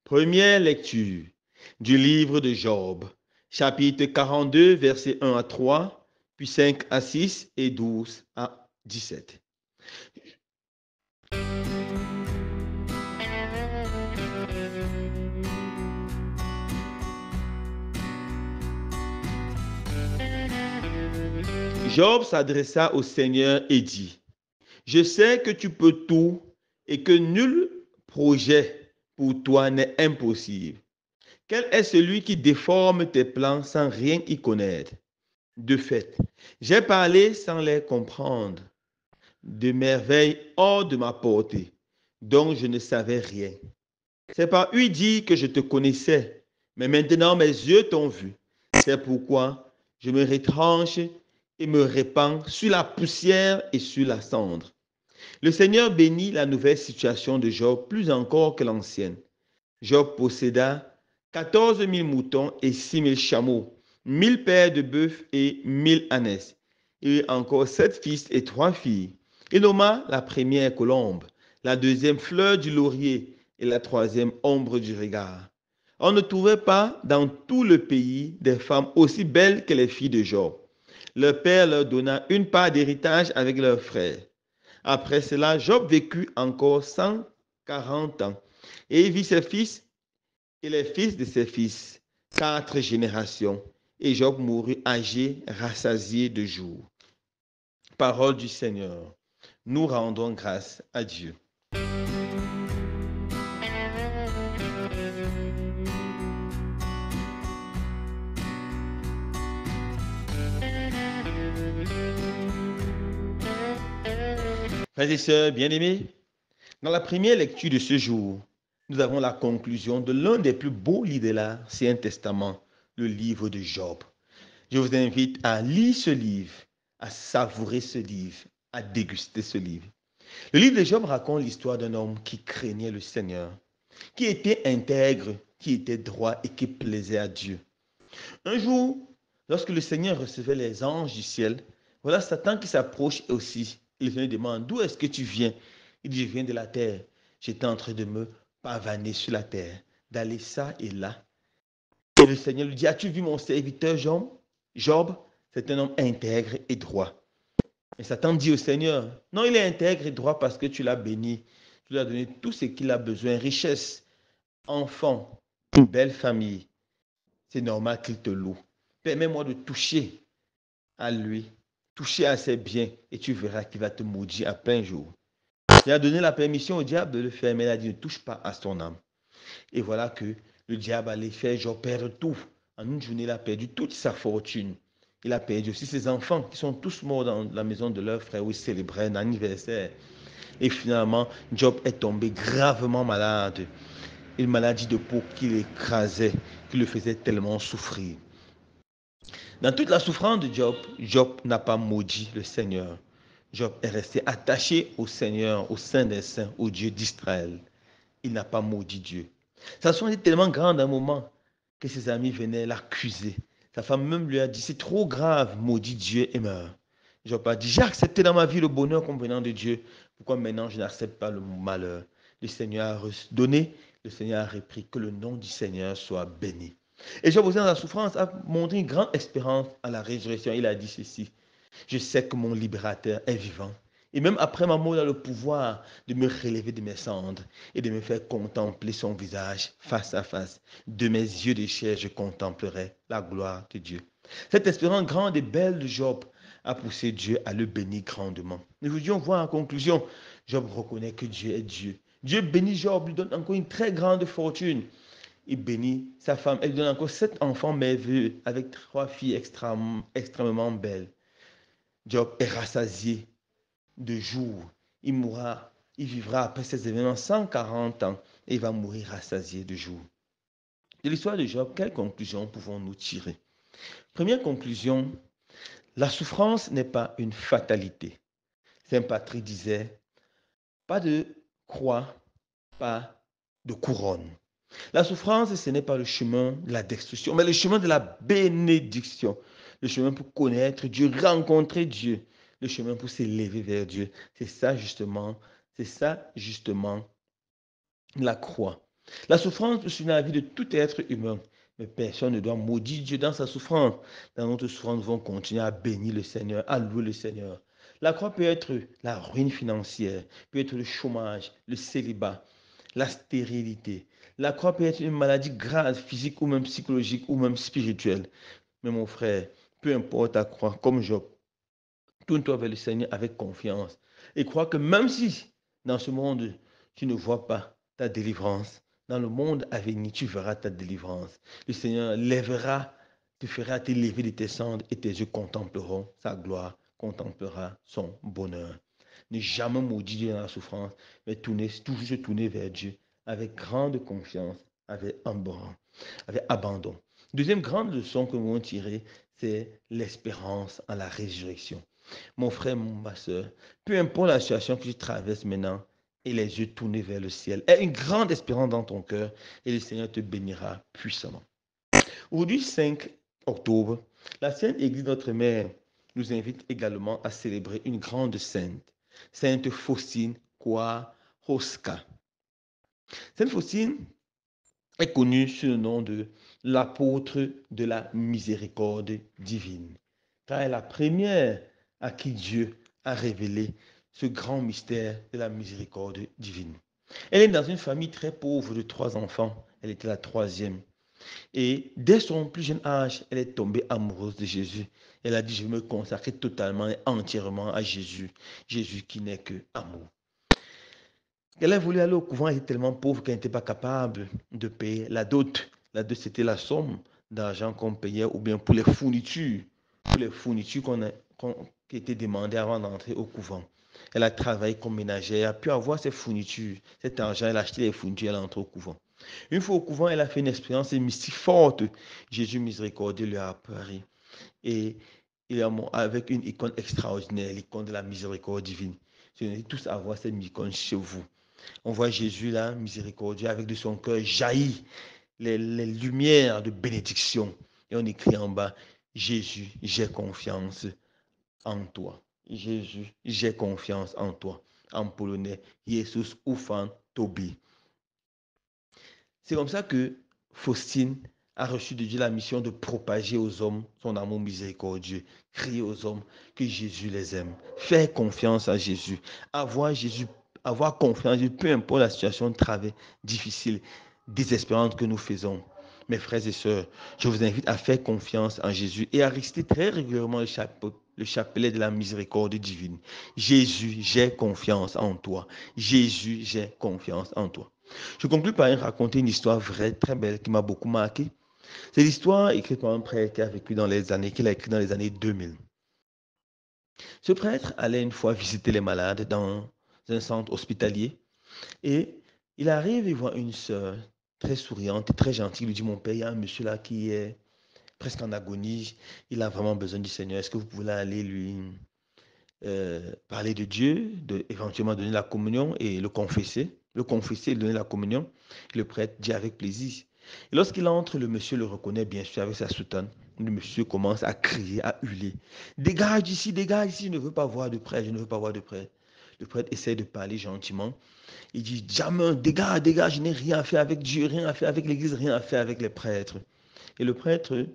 Première lecture du livre de Job, chapitre 42, versets 1 à 3, puis 5 à 6 et 12 à 17. Job s'adressa au Seigneur et dit, je sais que tu peux tout et que nul projet pour toi n'est impossible. Quel est celui qui déforme tes plans sans rien y connaître? De fait, j'ai parlé sans les comprendre, de merveilles hors de ma portée, dont je ne savais rien. C'est par lui dire que je te connaissais, mais maintenant mes yeux t'ont vu. C'est pourquoi je me retranche et me répands sur la poussière et sur la cendre. Le Seigneur bénit la nouvelle situation de Job plus encore que l'ancienne. Job posséda 14 000 moutons et 6 000 chameaux, 1000 paires de bœufs et 1000 ânesses. Il eut encore 7 fils et 3 filles. Il nomma la première colombe, la deuxième fleur du laurier et la troisième ombre du regard. On ne trouvait pas dans tout le pays des femmes aussi belles que les filles de Job. Leur père leur donna une part d'héritage avec leurs frères. Après cela, Job vécut encore 140 ans et il vit ses fils et les fils de ses fils, 4 générations. Et Job mourut âgé, rassasié de jours. Parole du Seigneur. Nous rendons grâce à Dieu. Frères et sœurs bien-aimés, dans la première lecture de ce jour, nous avons la conclusion de l'un des plus beaux livres de l'Ancien Testament, le livre de Job. Je vous invite à lire ce livre, à savourer ce livre, à déguster ce livre. Le livre de Job raconte l'histoire d'un homme qui craignait le Seigneur, qui était intègre, qui était droit et qui plaisait à Dieu. Un jour, lorsque le Seigneur recevait les anges du ciel, voilà Satan qui s'approche aussi. Il vient lui demande, d'où est-ce que tu viens? Il dit, je viens de la terre. J'étais en train de me pavaner sur la terre, d'aller ça et là. Et le Seigneur lui dit, as-tu vu mon serviteur Job? Job, c'est un homme intègre et droit. Et Satan dit au Seigneur, non, il est intègre et droit parce que tu l'as béni. Tu lui as donné tout ce qu'il a besoin, richesse, enfant, une belle famille. C'est normal qu'il te loue. Permets-moi de toucher à lui, toucher à ses biens, et tu verras qu'il va te maudire à plein jour. Il a donné la permission au diable de le faire, mais il a dit ne touche pas à son âme. Et voilà que le diable allait faire Job perdre tout. En une journée, il a perdu toute sa fortune. Il a perdu aussi ses enfants qui sont tous morts dans la maison de leur frère où il célébrait un anniversaire. Et finalement, Job est tombé gravement malade. Une maladie de peau qui l'écrasait, qui le faisait tellement souffrir. Dans toute la souffrance de Job, Job n'a pas maudit le Seigneur. Job est resté attaché au Seigneur, au Saint des Saints, au Dieu d'Israël. Il n'a pas maudit Dieu. Sa souffrance était tellement grande à un moment que ses amis venaient l'accuser. Sa femme même lui a dit, c'est trop grave, maudit Dieu et meurt. Job a dit, j'ai accepté dans ma vie le bonheur comme venant de Dieu. Pourquoi maintenant je n'accepte pas le malheur? Le Seigneur a donné, le Seigneur a repris, que le nom du Seigneur soit béni. Et Job, dans la souffrance, a montré une grande espérance à la résurrection. Il a dit ceci, je sais que mon libérateur est vivant. Et même après ma mort, il a le pouvoir de me relever de mes cendres et de me faire contempler son visage face à face. De mes yeux de chair, je contemplerai la gloire de Dieu. Cette espérance grande et belle de Job a poussé Dieu à le bénir grandement. Aujourd'hui, on voit en conclusion, Job reconnaît que Dieu est Dieu. Dieu bénit Job, lui donne encore une très grande fortune. Il bénit sa femme, elle lui donne encore 7 enfants merveilleux avec 3 filles extrêmement belles. Job est rassasié de jours. Il mourra, il vivra après ces événements 140 ans et il va mourir rassasié de jours. De l'histoire de Job, quelles conclusions pouvons-nous tirer? Première conclusion, la souffrance n'est pas une fatalité. Saint Patrick disait, pas de croix, pas de couronne. La souffrance, ce n'est pas le chemin de la destruction, mais le chemin de la bénédiction. Le chemin pour connaître Dieu, rencontrer Dieu. Le chemin pour s'élever vers Dieu. C'est ça justement la croix. La souffrance peut sur la vie de tout être humain. Mais personne ne doit maudire Dieu dans sa souffrance. Dans notre souffrance, nous devons continuer à bénir le Seigneur, à louer le Seigneur. La croix peut être la ruine financière, peut être le chômage, le célibat, la stérilité. La croix peut être une maladie grave, physique ou même psychologique ou même spirituelle. Mais mon frère, peu importe ta croix, comme Job, tourne-toi vers le Seigneur avec confiance. Et crois que même si dans ce monde, tu ne vois pas ta délivrance, dans le monde à venir, tu verras ta délivrance. Le Seigneur lèvera, te fera t'élever de tes cendres et tes yeux contempleront sa gloire, contemplera son bonheur. Ne jamais maudire Dieu dans la souffrance, mais toujours se tourner vers Dieu avec grande confiance, avec abandon. Deuxième grande leçon que nous avons tirée, c'est l'espérance en la résurrection. Mon frère, ma soeur, peu importe la situation que tu traverses maintenant, et les yeux tournés vers le ciel, aie une grande espérance dans ton cœur et le Seigneur te bénira puissamment. Aujourd'hui, 5 octobre, la Sainte Église Notre Mère nous invite également à célébrer une grande sainte, Sainte Faustine Kowalska. Sainte Faustine est connue sous le nom de l'apôtre de la miséricorde divine, car elle est la première à qui Dieu a révélé ce grand mystère de la miséricorde divine. Elle est dans une famille très pauvre de 3 enfants. Elle était la troisième. Et dès son plus jeune âge, elle est tombée amoureuse de Jésus. Elle a dit, je me consacrer totalement et entièrement à Jésus. Jésus qui n'est que amour. Elle a voulu aller au couvent, elle était tellement pauvre qu'elle n'était pas capable de payer la dot. La dot, c'était la somme d'argent qu'on payait ou bien pour les fournitures qui étaient demandées avant d'entrer au couvent. Elle a travaillé comme ménagère, elle a pu avoir ses fournitures. Cet argent, elle a acheté les fournitures, elle est entrée au couvent. Une fois au couvent, elle a fait une expérience mystique forte. Jésus miséricordieux lui a apparu. Et avec une icône extraordinaire, l'icône de la miséricorde divine. Je vous invite tous à avoir cette icône chez vous. On voit Jésus là, miséricordieux, avec de son cœur jaillit les lumières de bénédiction. Et on écrit en bas, Jésus, j'ai confiance en toi. Jésus, j'ai confiance en toi. En polonais, Jesus ufam tobie. C'est comme ça que Faustine a reçu de Dieu la mission de propager aux hommes son amour miséricordieux, crier aux hommes que Jésus les aime, faire confiance à Jésus, Jésus, avoir confiance, peu importe la situation de travail difficile, désespérante que nous faisons. Mes frères et sœurs, je vous invite à faire confiance en Jésus et à réciter très régulièrement le chapelet de la miséricorde divine. Jésus, j'ai confiance en toi. Jésus, j'ai confiance en toi. Je conclue par raconter une histoire vraie, très belle, qui m'a beaucoup marqué. C'est l'histoire écrite par un prêtre qui a vécu qu'il a écrit dans les années 2000. Ce prêtre allait une fois visiter les malades dans un centre hospitalier et il arrive et voit une sœur très souriante, très gentille. Il lui dit, mon père, il y a un monsieur là qui est presque en agonie. Il a vraiment besoin du Seigneur. Est-ce que vous pouvez aller lui parler de Dieu, éventuellement donner la communion et le confesser et donner la communion. Le prêtre dit avec plaisir. Et lorsqu'il entre, le monsieur le reconnaît bien sûr avec sa soutane. Le monsieur commence à crier, à hurler. Dégage ici, je ne veux pas voir de prêtre, je ne veux pas voir de prêtre. Le prêtre essaie de parler gentiment. Il dit, jamais, dégage, je n'ai rien à faire avec Dieu, rien à faire avec l'église, rien à faire avec les prêtres. Et le prêtre,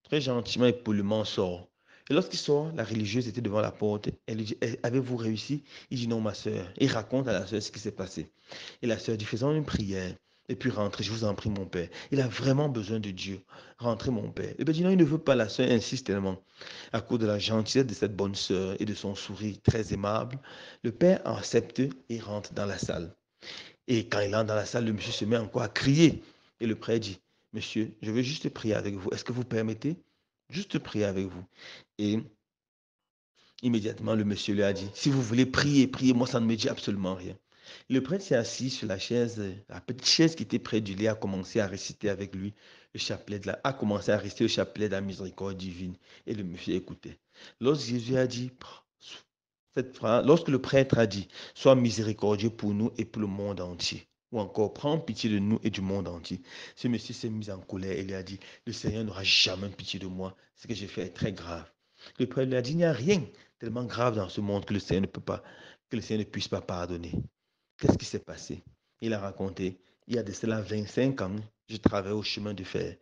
très gentiment et poliment, sort. Et lorsqu'il sort, la religieuse était devant la porte. Elle lui dit, avez-vous réussi? Il dit, non, ma soeur. Il raconte à la soeur ce qui s'est passé. Et la soeur dit, faisons une prière. Et puis rentrez, je vous en prie, mon père. Il a vraiment besoin de Dieu. Rentrez, mon père. Et bien, dit, non, il ne veut pas. La soeur insiste tellement. À cause de la gentillesse de cette bonne soeur et de son sourire très aimable, le père accepte et rentre dans la salle. Et quand il entre dans la salle, le monsieur se met encore à crier. Et le prêtre dit, monsieur, je veux juste prier avec vous. Est-ce que vous permettez? Juste prier avec vous. Et immédiatement, le monsieur lui a dit, si vous voulez prier, priez, moi, ça ne me dit absolument rien. Le prêtre s'est assis sur la chaise, la petite chaise qui était près du lit, a commencé à réciter avec lui a commencé à réciter le chapelet de la miséricorde divine. Et le monsieur écoutait. Lorsque Jésus a dit, cette phrase, lorsque le prêtre a dit, sois miséricordieux pour nous et pour le monde entier, ou encore, prends pitié de nous et du monde entier. Ce monsieur s'est mis en colère et lui a dit, le Seigneur n'aura jamais pitié de moi. Ce que j'ai fait est très grave. Le prêtre lui a dit, il n'y a rien tellement grave dans ce monde que le Seigneur ne puisse pas pardonner. Qu'est-ce qui s'est passé? Il a raconté il y a de cela 25 ans, je travaillais au chemin de fer.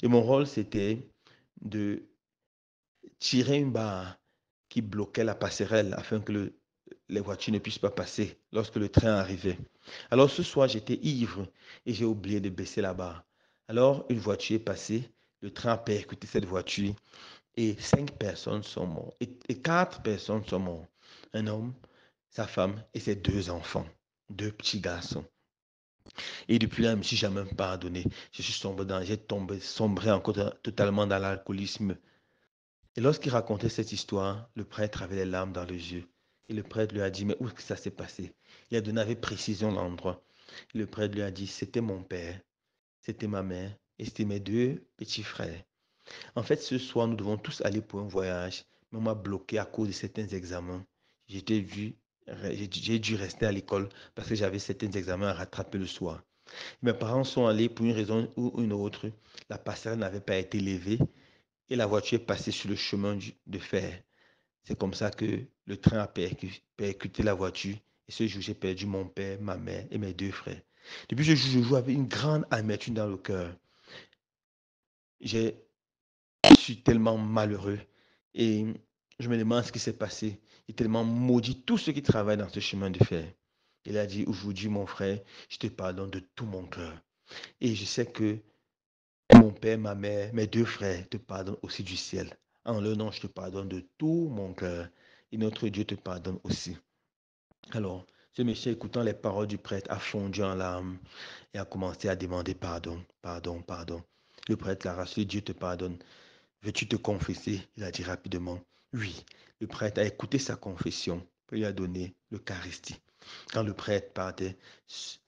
Et mon rôle, c'était de tirer une barre qui bloquait la passerelle afin que les voitures ne puissent pas passer lorsque le train arrivait. Alors ce soir, j'étais ivre et j'ai oublié de baisser la barre. Alors une voiture est passée, le train a percuté cette voiture et 5 personnes sont mortes. Et 4 personnes sont mortes. Un homme, sa femme et ses 2 enfants, 2 petits garçons. Et depuis là, je ne me suis jamais pardonné. Je suis sombré encore totalement dans l'alcoolisme. Et lorsqu'il racontait cette histoire, le prêtre avait les larmes dans les yeux. Et le prêtre lui a dit, mais où est-ce que ça s'est passé? Il a donné avec précision l'endroit. Et le prêtre lui a dit, c'était mon père, c'était ma mère et c'était mes 2 petits frères. En fait, ce soir, nous devons tous aller pour un voyage, mais on m'a bloqué à cause de certains examens. J'ai dû rester à l'école parce que j'avais certains examens à rattraper le soir. Mes parents sont allés pour une raison ou une autre. La passerelle n'avait pas été levée et la voiture est passée sur le chemin de fer. C'est comme ça que le train a percuté la voiture. Et ce jour, j'ai perdu mon père, ma mère et mes 2 frères. Depuis ce jour, je joue avec une grande amertume dans le cœur. Je suis tellement malheureux et je me demande ce qui s'est passé. J'ai tellement maudit tous ceux qui travaillent dans ce chemin de fer. Il a dit, aujourd'hui, mon frère, je te pardonne de tout mon cœur. Et je sais que mon père, ma mère, mes 2 frères te pardonnent aussi du ciel. En leur nom, je te pardonne de tout mon cœur. Et notre Dieu te pardonne aussi. Alors, ce monsieur, écoutant les paroles du prêtre, a fondu en larmes et a commencé à demander pardon, pardon, pardon. Le prêtre l'a rassuré, Dieu te pardonne. Veux-tu te confesser? Il a dit rapidement, oui. Le prêtre a écouté sa confession, puis lui a donné l'Eucharistie. Quand le prêtre partait,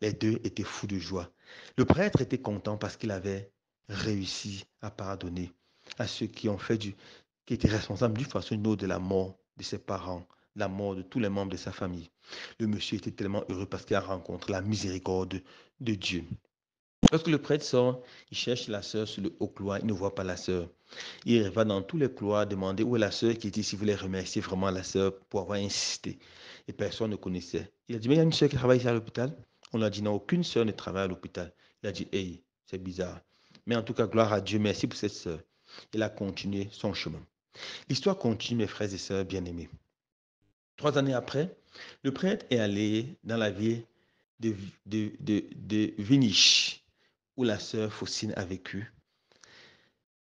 les deux étaient fous de joie. Le prêtre était content parce qu'il avait réussi à pardonner à ceux qui étaient responsables d'une façon ou d'une autre de la mort de ses parents, la mort de tous les membres de sa famille. Le monsieur était tellement heureux parce qu'il a rencontré la miséricorde de Dieu. Lorsque le prêtre sort, il cherche la sœur sur le haut couloir, il ne voit pas la sœur. Il va dans tous les couloirs demander où est la sœur qui était ici, il voulait remercier vraiment la sœur pour avoir insisté. Et personne ne connaissait. Il a dit, mais il y a une sœur qui travaille ici à l'hôpital. On lui a dit, non, aucune sœur ne travaille à l'hôpital. Il a dit, hey, c'est bizarre. Mais en tout cas, gloire à Dieu, merci pour cette sœur. Il a continué son chemin. L'histoire continue, mes frères et sœurs bien-aimés. 3 années après, le prêtre est allé dans la ville de Vinich, où la sœur Faucine a vécu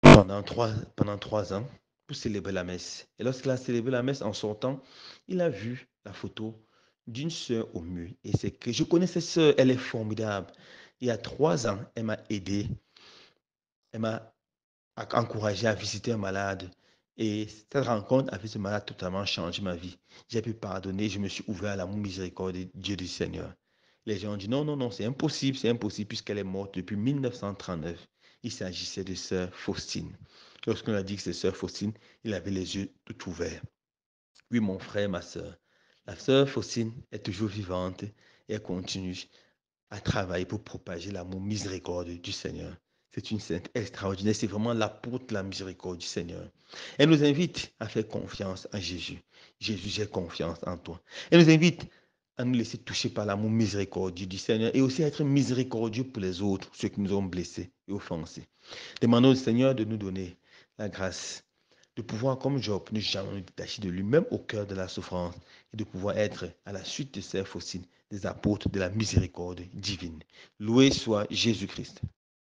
pendant 3 ans pour célébrer la messe. Et lorsqu'il a célébré la messe en sortant, il a vu la photo d'une sœur au mur. Et c'est que je connais cette sœur, elle est formidable. Il y a 3 ans, elle m'a aidé, elle m'a encouragé à visiter un malade. Et cette rencontre avec ce malade a totalement changé ma vie. J'ai pu pardonner, je me suis ouvert à l'amour miséricordieux de Dieu du Seigneur. Les gens ont dit non, non, non, c'est impossible puisqu'elle est morte depuis 1939. Il s'agissait de sœur Faustine. Lorsqu'on a dit que c'est sœur Faustine, il avait les yeux tout ouverts. Oui, mon frère, ma sœur. La sœur Faustine est toujours vivante et elle continue à travailler pour propager l'amour miséricordieux du Seigneur. C'est une sainte extraordinaire. C'est vraiment l'apôtre de la miséricorde du Seigneur. Elle nous invite à faire confiance en Jésus. Jésus, j'ai confiance en toi. Elle nous invite à nous laisser toucher par l'amour miséricordieux du Seigneur et aussi à être miséricordieux pour les autres, ceux qui nous ont blessés et offensés. Demandons au Seigneur de nous donner la grâce de pouvoir, comme Job, ne jamais nous détacher de lui-même au cœur de la souffrance et de pouvoir être, à la suite de ces fossiles, des apôtres de la miséricorde divine. Loué soit Jésus-Christ.